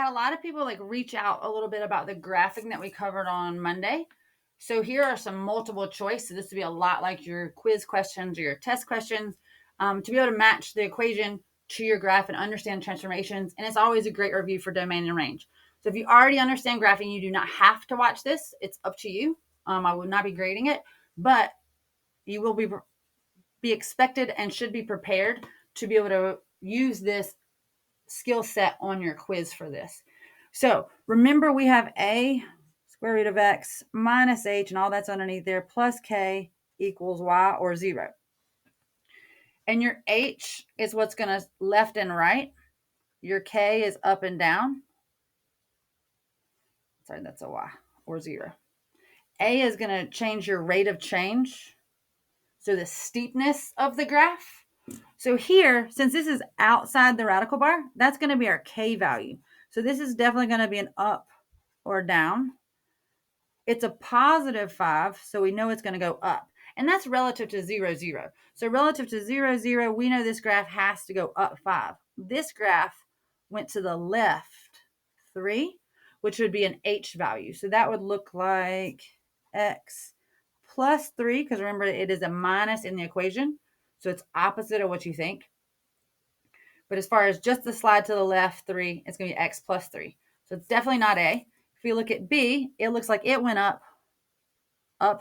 had a lot of people like reach out a little bit about the graphing that we covered on Monday. So here are some multiple choice. So this would be a lot like your quiz questions or your test questions, to be able to match the equation to your graph and understand transformations. And it's always a great review for domain and range. So if you already understand graphing, you do not have to watch this. It's up to you. I will not be grading it, but you will be expected and should be prepared to be able to use this skill set on your quiz for this. So remember, we have a square root of x minus h, and all that's underneath there, plus k equals y, or 0. And your h is what's going to left and right. Your k is up and down. Sorry, that's a y, or 0. A is going to change your rate of change, so the steepness of the graph. So here, since this is outside the radical bar, that's going to be our k value. So this is definitely going to be an up or down. It's a positive 5, so we know it's going to go up. And that's relative to 0, 0. So relative to 0, 0, we know this graph has to go up 5. This graph went to the left 3, which would be an h value. So that would look like x plus 3, because remember, it is a minus in the equation. So it's opposite of what you think. But as far as just the slide to the left 3, it's going to be x plus 3. So it's definitely not A. If you look at B, it looks like it went up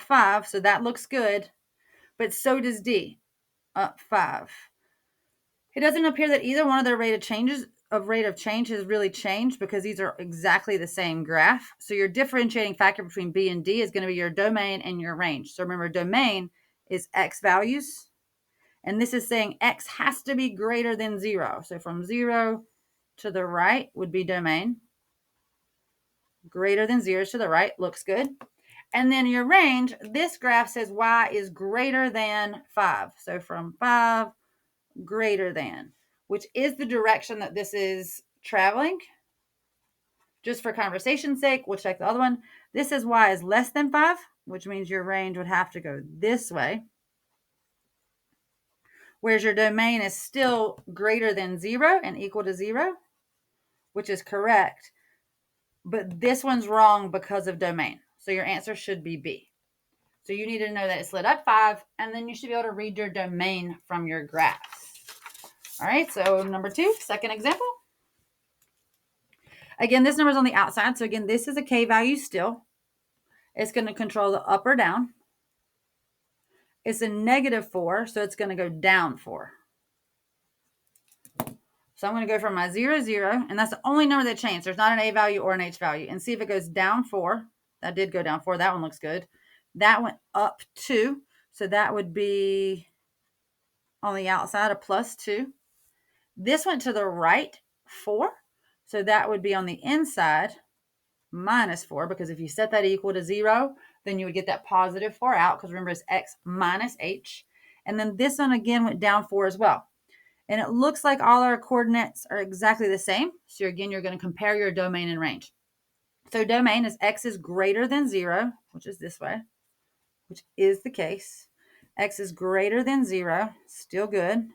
5. So that looks good. But so does D, up 5. It doesn't appear that either one of their rate of change has really changed, because these are exactly the same graph. So your differentiating factor between B and D is going to be your domain and your range. So remember, domain is x values. And this is saying x has to be greater than 0. So from 0 to the right would be domain. Greater than 0 to the right looks good. And then your range, this graph says y is greater than 5. So from 5 greater than, which is the direction that this is traveling. Just for conversation's sake, we'll check the other one. This says y is less than 5, which means your range would have to go this way. Whereas your domain is still greater than 0 and equal to 0, which is correct. But this one's wrong because of domain. So your answer should be B. So you need to know that it slid up 5, and then you should be able to read your domain from your graphs. All right, so number 2, second example. Again, this number is on the outside. So again, this is a k value still. It's going to control the up or down. It's a -4, so it's going to go down 4. So I'm going to go from my 0, 0, and that's the only number that changed. There's not an a value or an h value. And see if it goes down 4. That did go down 4. That one looks good. That went up 2. So that would be on the outside a +2. This went to the right 4. So that would be on the inside -4, because if you set that equal to 0, then you would get that +4 out, because remember, it's x minus h. And then this one again went down 4 as well. And it looks like all our coordinates are exactly the same. So again, you're going to compare your domain and range. So domain is x is greater than 0, which is this way, which is the case. X is greater than 0, still good.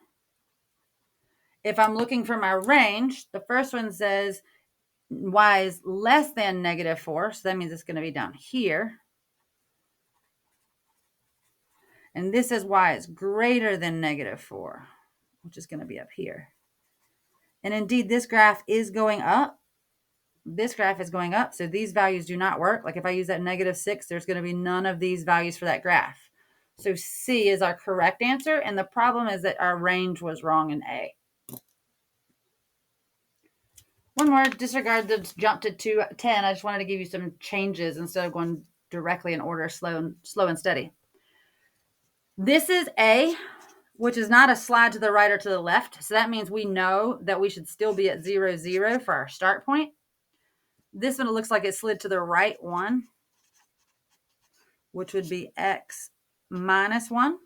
If I'm looking for my range, the first one says y is less than -4. So that means it's going to be down here. And this says y is greater than -4, which is going to be up here. And indeed, this graph is going up. This graph is going up. So these values do not work. Like if I use that -6, there's going to be none of these values for that graph. So C is our correct answer. And the problem is that our range was wrong in A. One more, disregard the jump to 10. I just wanted to give you some changes instead of going directly in order, slow and steady. This is A, which is not a slide to the right or to the left. So that means we know that we should still be at 0, 0 for our start point. This one, it looks like it slid to the right 1, which would be x minus 1.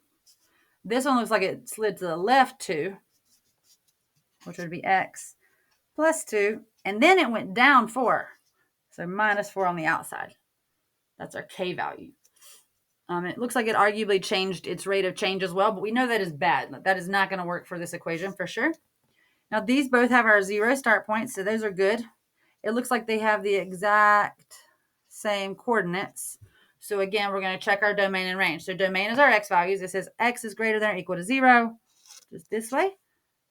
This one looks like it slid to the left 2, which would be x plus 2. And then it went down 4. So -4 on the outside. That's our k value. It looks like it arguably changed its rate of change as well, but we know that is bad. That is not going to work for this equation for sure. Now, these both have our 0 start points, so those are good. it looks like they have the exact same coordinates. So again, we're going to check our domain and range. So domain is our x values. It says x is greater than or equal to 0. Just this way.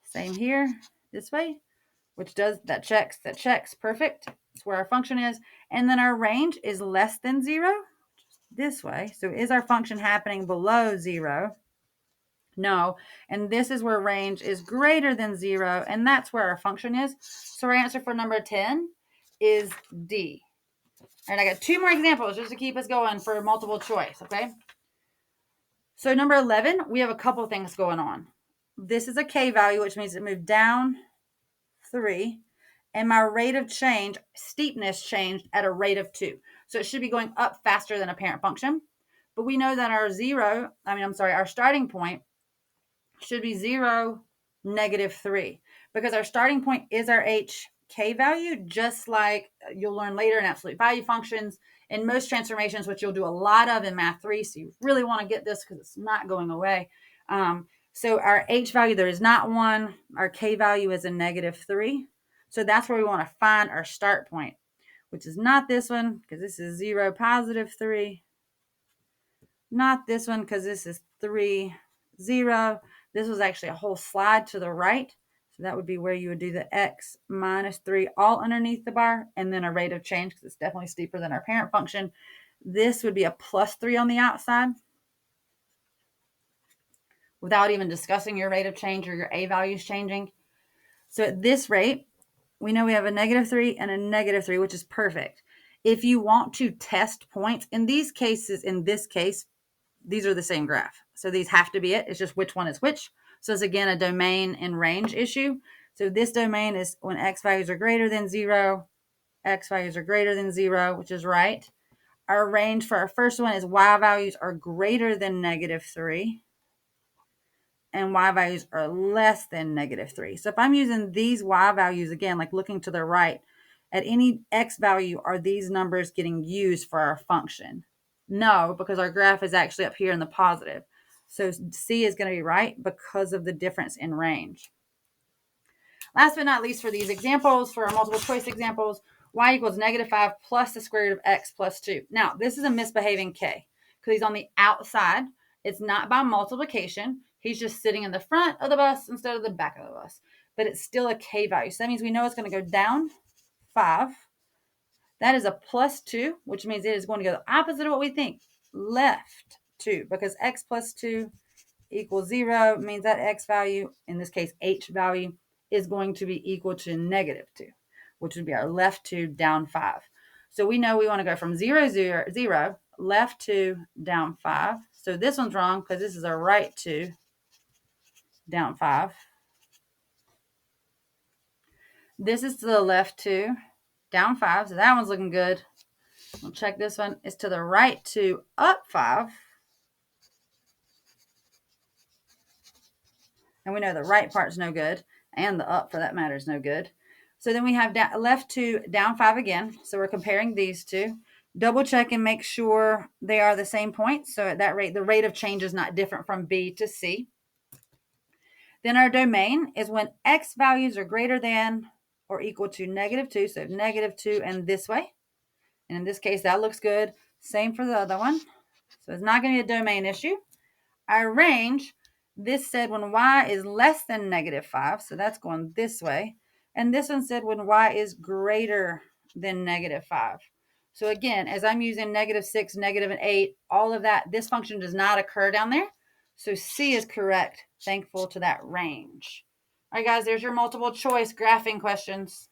Same here, this way, which does, that checks, perfect. That's where our function is. And then our range is less than 0, this way. So is our function happening below 0? No. And this is where range is greater than 0, and that's where our function is. So our answer for number 10 is D. All right, I got 2 more examples just to keep us going for multiple choice, okay? So number 11, we have a couple things going on. This is a K value, which means it moved down 3, and my rate of change, steepness, changed at a rate of 2. So it should be going up faster than a parent function. But we know that our starting point should be 0, -3, because our starting point is our HK value, just like you'll learn later in absolute value functions in most transformations, which you'll do a lot of in Math 3. So you really want to get this because it's not going away. So our H value, there is not one. Our K value is a -3. So that's where we want to find our start point, which is not this one because this is 0, +3. Not this one because this is 3, 0. This was actually a whole slide to the right. So that would be where you would do the x -3 all underneath the bar, and then a rate of change because it's definitely steeper than our parent function. This would be a +3 on the outside without even discussing your rate of change or your A values changing. So at this rate, we know we have a -3 and a -3, which is perfect. If you want to test points, in this case, these are the same graph. So these have to be it. It's just which one is which. So it's again a domain and range issue. So this domain is when x values are greater than 0, x values are greater than 0, which is right. Our range for our first one is y values are greater than -3 and y values are less than -3. So if I'm using these y values again, like looking to the right, at any x value, are these numbers getting used for our function? No, because our graph is actually up here in the positive. So C is going to be right because of the difference in range. Last but not least, for these examples, for our multiple choice examples, y equals -5 plus the square root of x plus 2. Now, this is a misbehaving K because he's on the outside. It's not by multiplication. He's just sitting in the front of the bus instead of the back of the bus. But it's still a K value. So that means we know it's going to go down 5. That is a +2, which means it is going to go the opposite of what we think, left 2, because x plus 2 equals 0 means that x value, in this case h value, is going to be equal to -2, which would be our left 2 down 5. So we know we want to go from 0, 0, 0, left 2 down 5. So this one's wrong because this is a right 2 down 5. This is to the left 2 down 5. So that one's looking good. We'll check this one. It's to the right 2 up 5. And we know the right part's no good, and the up, for that matter, is no good. So then we have left 2 down 5 again. So we're comparing these two. Double check and make sure they are the same point. So at that rate, the rate of change is not different from B to C. Then our domain is when x values are greater than or equal to -2. So -2 and this way. And in this case, that looks good. Same for the other one. So it's not going to be a domain issue. Our range, this said when y is less than -5. So that's going this way. And this one said when y is greater than -5. So again, as I'm using -6, -8, all of that, this function does not occur down there. So C is correct, thankful to that range. All right, guys, there's your multiple choice graphing questions.